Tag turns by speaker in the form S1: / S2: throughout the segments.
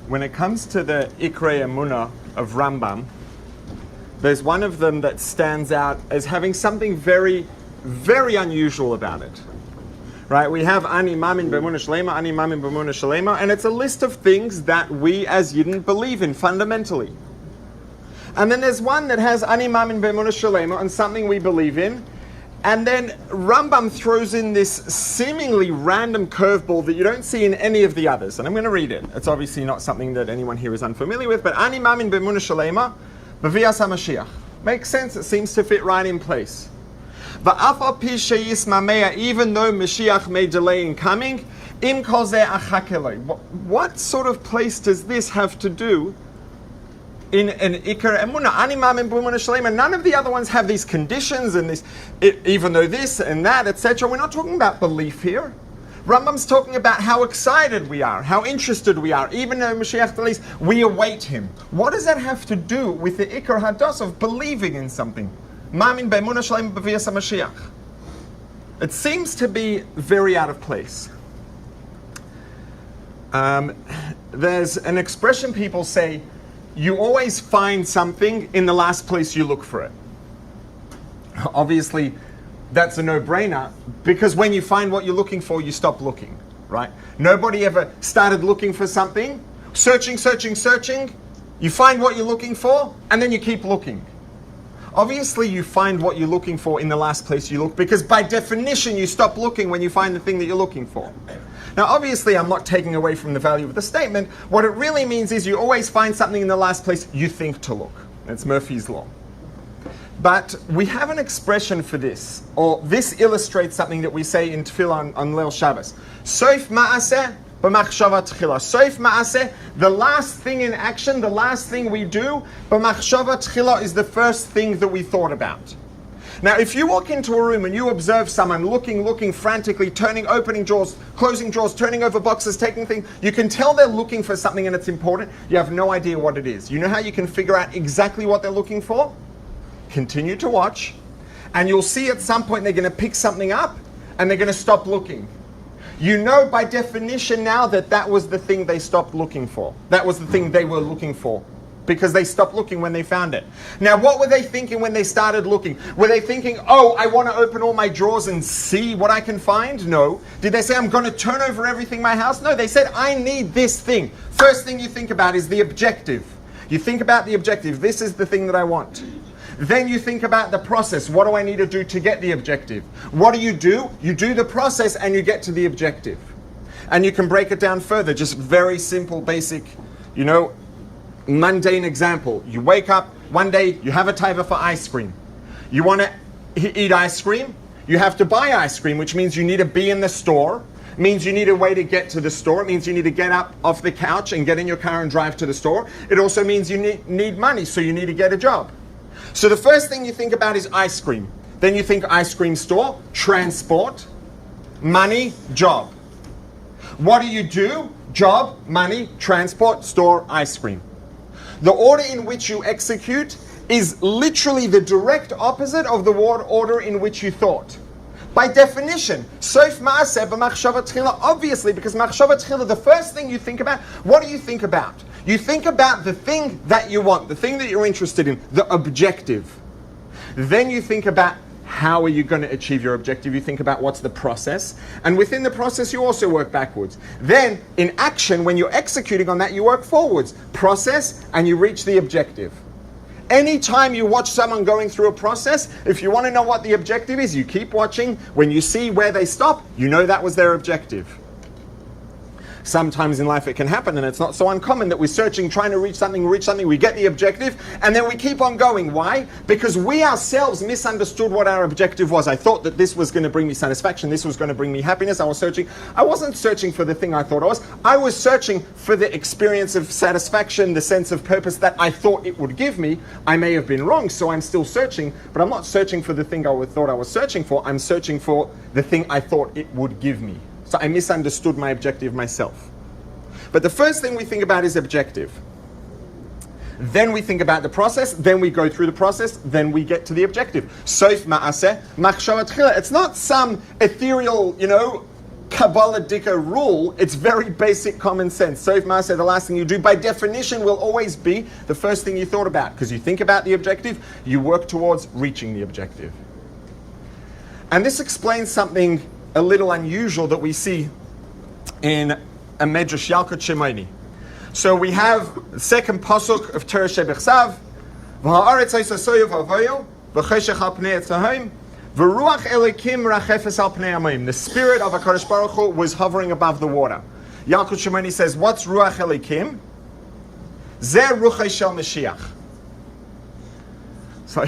S1: when it comes to the Ikrei Emunah of Rambam, there's one of them that stands out as having something very, very unusual about it. Right? We have Ani Mamin B'Emunah Shlema, Ani Mamin B'Emunah Shlema, and it's a list of things that we as Yidden believe in fundamentally. And then there's one that has Ani Mamin B'Emunah Shlema and something we believe in. And then Rambam throws in this seemingly random curveball that you don't see in any of the others. And I'm going to read it. It's obviously not something that anyone here is unfamiliar with, but Ani Mamin B'Emunah Shlema, B'Vias HaMashiach. Makes sense. It seems to fit right in place. V'af al pi sheyis mamea, even though Mashiach may delay in coming, im kol zeh achakeloi. What sort of place does this have to do in an Iker Emunah? Ani Mamin B'Emunah Shlema. None of the other ones have these conditions and this, even though this and that, etc. We're not talking about belief here. Rambam's talking about how excited we are, how interested we are. Even though Mashiach delays, we await him. What does that have to do with the Iker Hados of believing in something? Mamin B'Emunah Shlema B'Vias HaMashiach. It seems to be very out of place. There's an expression people say, you always find something in the last place you look for it. Obviously, that's a no-brainer, because when you find what you're looking for, you stop looking, right? Nobody ever started looking for something, searching, you find what you're looking for, and then you keep looking. Obviously, you find what you're looking for in the last place you look, because by definition, you stop looking when you find the thing that you're looking for. Now, obviously, I'm not taking away from the value of the statement. What it really means is you always find something in the last place you think to look. It's Murphy's Law. But we have an expression for this, or this illustrates something that we say in Tefillah on Leil Shabbos. Soif ma'aseh b'machshava tchila. Soif ma'aseh, the last thing in action, the last thing we do, b'machshava tchila is the first thing that we thought about. Now, if you walk into a room and you observe someone looking frantically, opening drawers, closing drawers, turning over boxes, taking things, you can tell they're looking for something and it's important. You have no idea what it is. You know how you can figure out exactly what they're looking for? Continue to watch, and you'll see at some point they're going to pick something up and they're going to stop looking. You know by definition now that that was the thing they stopped looking for. That was the thing they were looking for, because they stopped looking when they found it. Now, what were they thinking when they started looking? Were they thinking, oh, I want to open all my drawers and see what I can find? No. Did they say, I'm going to turn over everything in my house? No, they said, I need this thing. First thing you think about is the objective. You think about the objective. This is the thing that I want. Then you think about the process. What do I need to do to get the objective? What do? You do the process and you get to the objective. And you can break it down further. Just very simple, basic, mundane example. You wake up one day, you have a taiva for ice cream. You want to eat ice cream, you have to buy ice cream, which means you need to be in the store. It means you need a way to get to the store. It means you need to get up off the couch and get in your car and drive to the store. It also means you need money, so you need to get a job. So the first thing you think about is ice cream. Then you think ice cream store, transport, money, job. What do? Job, money, transport, store, ice cream. The order in which you execute is literally the direct opposite of the order in which you thought. By definition, soif ma'aseh b'machshava tchila, obviously, because machshava tchila, the first thing you think about, what do you think about? You think about the thing that you want, the thing that you're interested in, the objective. Then you think about how are you going to achieve your objective. You think about what's the process. And within the process, you also work backwards. Then, in action, when you're executing on that, you work forwards. Process, and you reach the objective. Anytime you watch someone going through a process, if you want to know what the objective is, you keep watching. When you see where they stop, you know that was their objective. Sometimes in life it can happen, and it's not so uncommon that we're searching, trying to reach something, we get the objective, and then we keep on going. Why? Because we ourselves misunderstood what our objective was. I thought that this was going to bring me satisfaction, this was going to bring me happiness. I wasn't searching for the thing I thought I was searching for the experience of satisfaction, the sense of purpose that I thought it would give me. I may have been wrong, so I'm still searching, but I'm not searching for the thing I thought I was searching for. I'm searching for the thing I thought it would give me. So I misunderstood my objective myself. But the first thing we think about is objective. Then we think about the process, then we go through the process, then we get to the objective. Soif ma'aseh machshava tchila. It's not some ethereal, Kabbalah-dika rule, it's very basic common sense. So if Maaseh, the last thing you do, by definition, will always be the first thing you thought about. Because you think about the objective, you work towards reaching the objective. And this explains something a little unusual that we see in a Medrash Yalkut Shimoni. So we have the second pasuk of Torah Shebechsav, V'ha'aretz ha'yisasoyu v'ha'voyu, v'cheshech al pnei etzahoim, v'ruach elikim rachefes al pnei hamayim. The spirit of HaKadosh Baruch Hu was hovering above the water. Yalkut Shimoni says, what's ruach elikim? Zeh ruchai shel Mashiach. So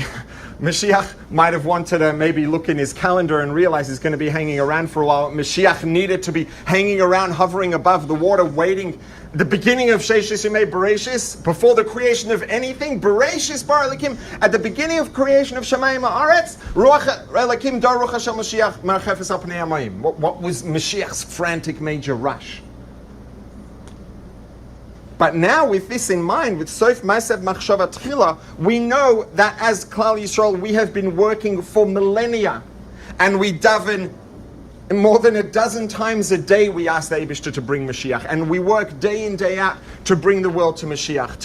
S1: Mashiach might have wanted to maybe look in his calendar and realize he's going to be hanging around for a while. Mashiach needed to be hanging around, hovering above the water, waiting. The beginning of Sheishis Yimei Bereshis, before the creation of anything, Bereshis Bar Elikim, at the beginning of creation of Shamayim Haaretz, Ruach Elikim Dar Ruach Shel Mashiach Marchefes Al Pnei Hamayim. What was Mashiach's frantic major rush? But now, with this in mind, with Sof Ma'asev Machshava Tchila, we know that as Klal Yisrael, we have been working for millennia, and we daven more than a dozen times a day. We ask the Eibishter to bring Mashiach, and we work day in, day out to bring the world to Mashiach,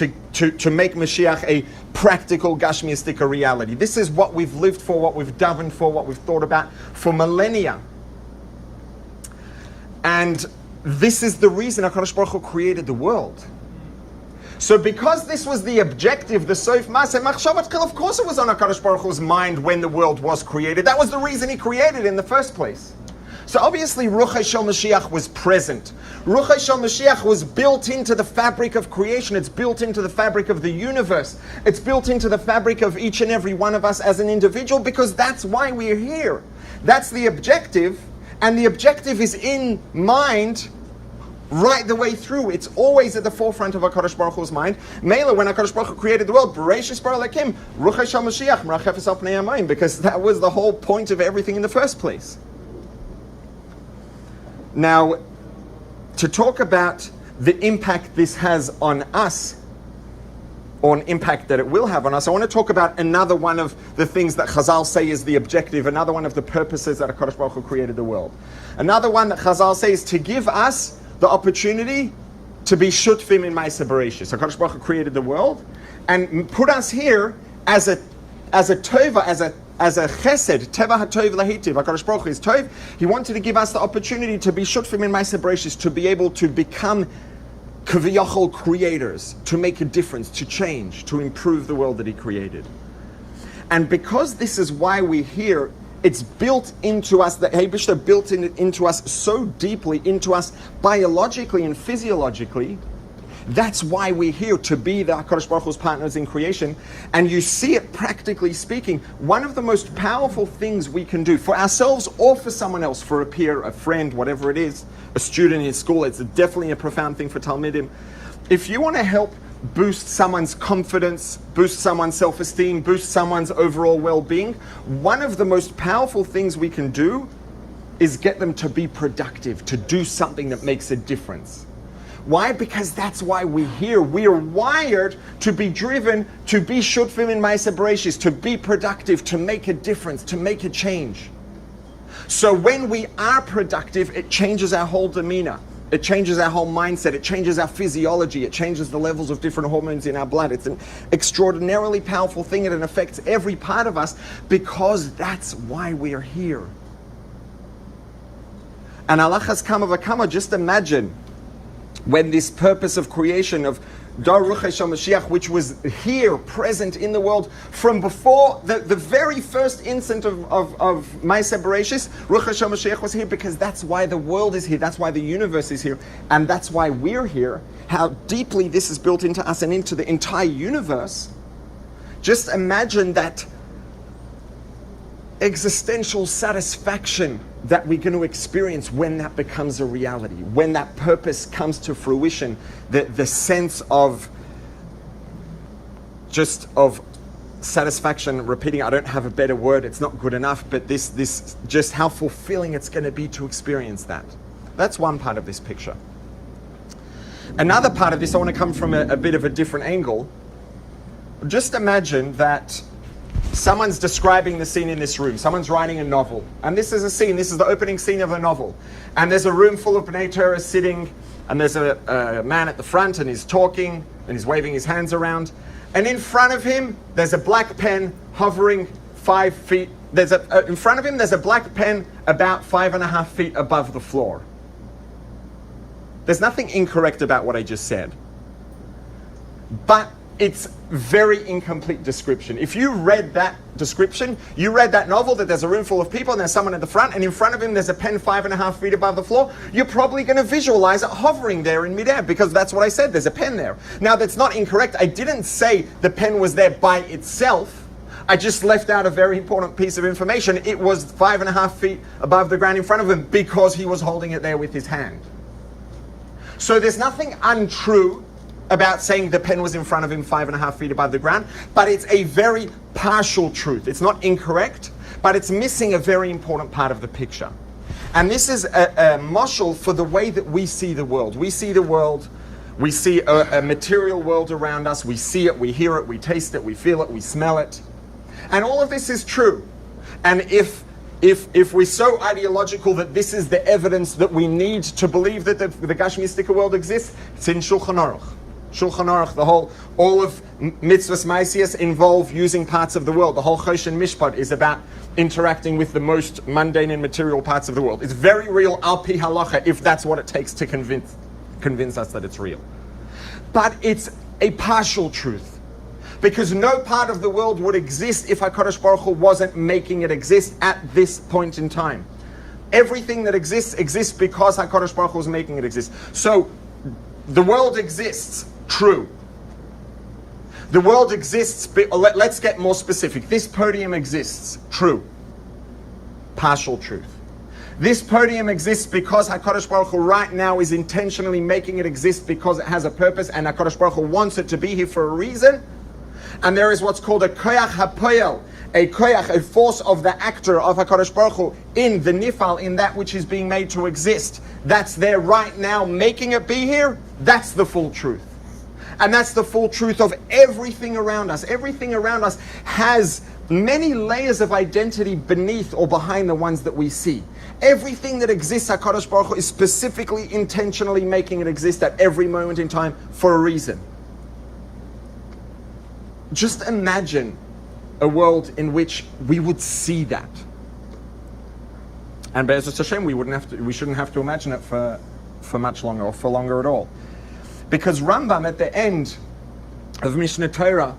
S1: to make Mashiach a practical Gashmiistic reality. This is what we've lived for, what we've davened for, what we've thought about for millennia. And this is the reason HaKadosh Baruch Hu created the world. So because this was the objective, the Sof Ma'aseh Machshavat Tchila, of course it was on HaKadosh Baruch Hu's mind when the world was created. That was the reason he created in the first place. So obviously Ruchai Shel Mashiach was present. Ruchai Shel Mashiach was built into the fabric of creation. It's built into the fabric of the universe. It's built into the fabric of each and every one of us as an individual, because that's why we're here. That's the objective, and the objective is in mind right the way through. It's always at the forefront of HaKadosh Baruch Hu's mind. Mela, when HaKadosh Baruch Hu created the world, Bereshis Bar Elikim, Ruchai Shel Mashiach, Merachefes Al Pnei Hamayim, because that was the whole point of everything in the first place. Now, to talk about the impact this has on us, or an impact that it will have on us, I want to talk about another one of the things that Chazal say is the objective, another one of the purposes that HaKadosh Baruch Hu created the world. Another one that Chazal says is to give us the opportunity to be shutfim in Ma'aseh Bereshis. HaKadosh Baruch Hu created the world and put us here as a tova, as a chesed, teva hatov lahitiv. HaKadosh Baruch Hu is tov. He wanted to give us the opportunity to be shutfim in Ma'aseh Bereshis, to be able to become kaviyachol creators, to make a difference, to change, to improve the world that he created. And because this is why we're here, it's built into us, the Eibishter built into us so deeply, into us biologically and physiologically. That's why we're here, to be the HaKadosh Baruch Hu's partners in creation. And you see it, practically speaking, one of the most powerful things we can do for ourselves or for someone else, for a peer, a friend, whatever it is, a student in school. It's definitely a profound thing for Talmidim. If you want to help boost someone's confidence, boost someone's self-esteem, boost someone's overall well-being, one of the most powerful things we can do is get them to be productive, to do something that makes a difference. Why? Because that's why we're here. We are wired to be driven, to be shutfim in Ma'aseh Bereshis, to be productive, to make a difference, to make a change. So when we are productive, it changes our whole demeanor. It changes our whole mindset. It changes our physiology. It changes the levels of different hormones in our blood. It's an extraordinarily powerful thing, and it affects every part of us, because that's why we are here. And alachas kama v'kama, just imagine when this purpose of creation of Dar Ruchai Shel Mashiach, which was here, present in the world from before the very first instant of Ma'aseh Bereshis, Ruchai Shel Mashiach was here, because that's why the world is here, that's why the universe is here, and that's why we're here. How deeply this is built into us and into the entire universe. Just imagine that existential satisfaction that we're going to experience when that becomes a reality, when that purpose comes to fruition, the sense of satisfaction. Repeating, I don't have a better word, it's not good enough, but this just how fulfilling it's going to be to experience that. That's one part of this picture. Another part of this, I want to come from a bit of a different angle. Just imagine that someone's describing the scene in this room. Someone's writing a novel. And this is a scene, this is the opening scene of a novel. And there's a room full of B'nai Torah sitting, and there's a man at the front, and he's talking, and he's waving his hands around. And in front of him, there's a black pen hovering 5 feet. In front of him, there's a black pen about 5.5 feet above the floor. There's nothing incorrect about what I just said. But it's very incomplete description. If you read that description, you read that novel that there's a room full of people and there's someone at the front, and in front of him there's a pen 5.5 feet above the floor, you're probably going to visualize it hovering there in midair, because that's what I said, there's a pen there. Now that's not incorrect. I didn't say the pen was there by itself. I just left out a very important piece of information. It was 5.5 feet above the ground in front of him because he was holding it there with his hand. So there's nothing untrue about saying the pen was in front of him 5.5 feet above the ground, but it's a very partial truth. It's not incorrect, but it's missing a very important part of the picture. And this is a mashal for the way that we see the world. We see the world, we see a material world around us, we see it, we hear it, we taste it, we feel it, we smell it. And all of this is true. And if we're so ideological that this is the evidence that we need to believe that the Gashmistika world exists, it's in Shulchan Aruch. Shulchan Aruch, all of mitzvahs ma'asiyos involve using parts of the world. The whole Choshen Mishpat is about interacting with the most mundane and material parts of the world. It's very real al pi halacha, if that's what it takes to convince us that it's real. But it's a partial truth, because no part of the world would exist if HaKadosh Baruch Hu wasn't making it exist at this point in time. Everything that exists because HaKadosh Baruch Hu is making it exist. So the world exists. True. The world exists, let's get more specific. This podium exists. True. Partial truth. This podium exists because HaKadosh Baruch Hu right now is intentionally making it exist because it has a purpose, and HaKadosh Baruch Hu wants it to be here for a reason. And there is what's called a koyach hapoyel, a koyach, a force of the actor of HaKadosh Baruch Hu in the nifal, in that which is being made to exist. That's there right now, making it be here. That's the full truth. And that's the full truth of everything around us. Everything around us has many layers of identity beneath or behind the ones that we see. Everything that exists, HaKadosh Baruch Hu is specifically, intentionally making it exist at every moment in time for a reason. Just imagine a world in which we would see that. And Be'ezus Hashem, we shouldn't have to imagine it for much longer, or for longer at all. Because Rambam at the end of Mishnah Torah,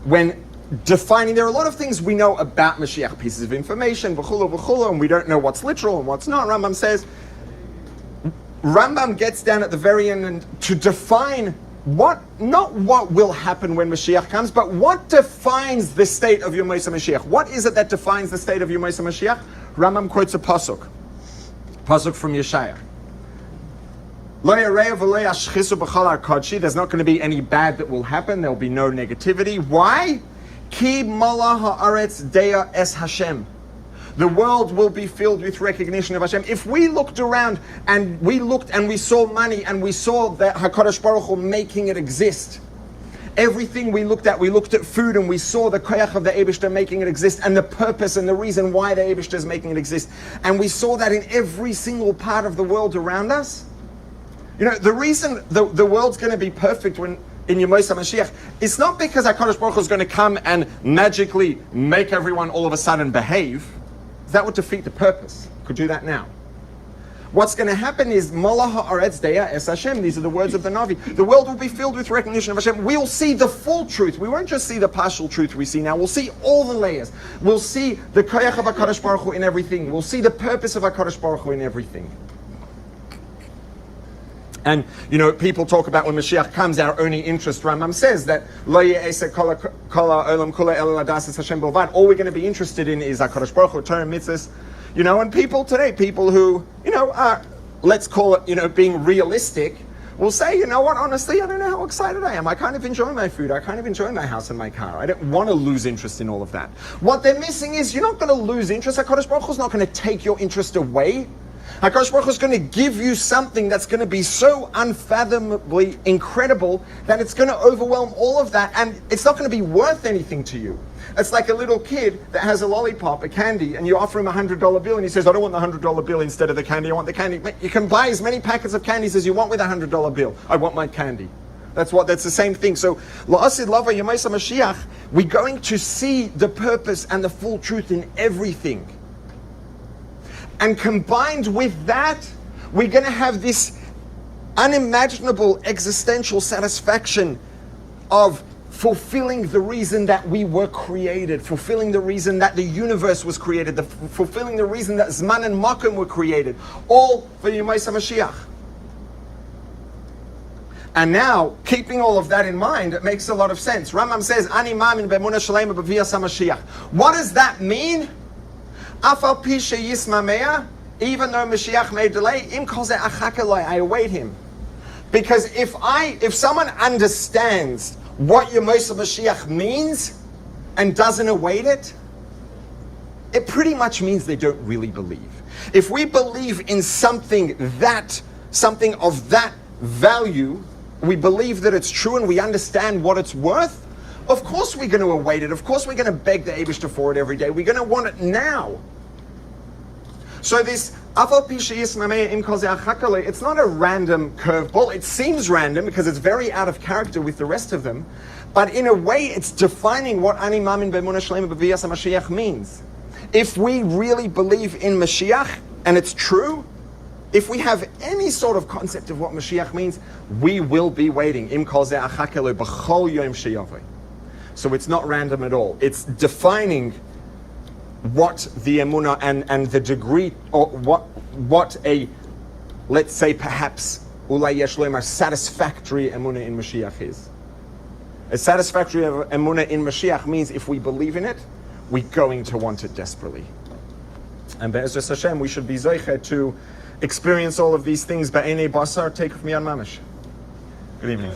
S1: when defining, there are a lot of things we know about Mashiach, pieces of information, and we don't know what's literal and what's not. Rambam gets down at the very end and to define not what will happen when Mashiach comes, but what defines the state of Yom Mashiach. What is it that defines the state of Yom Mashiach? Rambam quotes a pasuk from Yeshaya. There's not going to be any bad that will happen. There'll be no negativity. Why? Ki mala haaretz deya es Hashem. The world will be filled with recognition of Hashem. If we looked around and we saw money and we saw that HaKadosh Baruch Hu making it exist, everything we looked at food and we saw the koyach of the Eibishter making it exist, and the purpose and the reason why the Eibishter is making it exist, and we saw that in every single part of the world around us. You know, the reason the world's going to be perfect in Yom Mashiach, it's not because HaKadosh Baruch Hu is going to come and magically make everyone all of a sudden behave. That would defeat the purpose. Could do that now. What's going to happen is Mola haaretz deya es Hashem. These are the words of the Navi. The world will be filled with recognition of Hashem. We'll see the full truth. We won't just see the partial truth we see now. We'll see all the layers. We'll see the koyach of HaKadosh Baruch Hu in everything. We'll see the purpose of HaKadosh Baruch Hu in everything. And, you know, people talk about when Mashiach comes, our only interest, Rambam says that all we're going to be interested in is HaKadosh Baruch Hu, Torah, mitzvahs. You know, and people today, people who, you know, are, let's call it, you know, being realistic, will say, you know what, honestly, I don't know how excited I am. I kind of enjoy my food. I kind of enjoy my house and my car. I don't want to lose interest in all of that. What they're missing is, you're not going to lose interest. HaKadosh Baruch Hu is not going to take your interest away. HaKadosh Baruch Hu is going to give you something that's going to be so unfathomably incredible that it's going to overwhelm all of that, and it's not going to be worth anything to you. It's like a little kid that has a lollipop, a candy, and you offer him a $100 bill, and he says, I don't want the $100 bill instead of the candy, I want the candy. You can buy as many packets of candies as you want with a $100 bill. I want my candy. That's the same thing. So, La'asid Lava Yemaisa Mashiach, we're going to see the purpose and the full truth in everything. And combined with that, we're going to have this unimaginable existential satisfaction of fulfilling the reason that we were created, fulfilling the reason that the universe was created, fulfilling the reason that Zman and Makom were created, all for Yemaisa Mashiach. And now, keeping all of that in mind, it makes a lot of sense. Rambam says, Ani Mamin Be'emunah Shalema B'Viyas HaMashiach. What does that mean? Afal pi sheyismamea, even though Mashiach may delay, im kol ze achak eloi, I await him. Because if someone understands what Yemaisa Mashiach means and doesn't await it, it pretty much means they don't really believe. If we believe in something of that value, we believe that it's true and we understand what it's worth, of course we're going to await it. Of course we're going to beg the Eibishter for it every day. We're going to want it now. So this, it's not a random curveball. It seems random because it's very out of character with the rest of them. But in a way, it's defining what Ani Mamin Be'emunah Shalema B'Viyas HaMashiach means. If we really believe in Mashiach, and it's true, if we have any sort of concept of what Mashiach means, we will be waiting. So it's not random at all. It's defining what the emunah and the degree, or what a, let's say perhaps, ulai yesh loimar, satisfactory emunah in Mashiach is. A satisfactory emunah in Mashiach means if we believe in it, we're going to want it desperately. And Be'ezras Hashem, we should be zoiche to experience all of these things ba'enei basar, take of me on mamash. Good evening.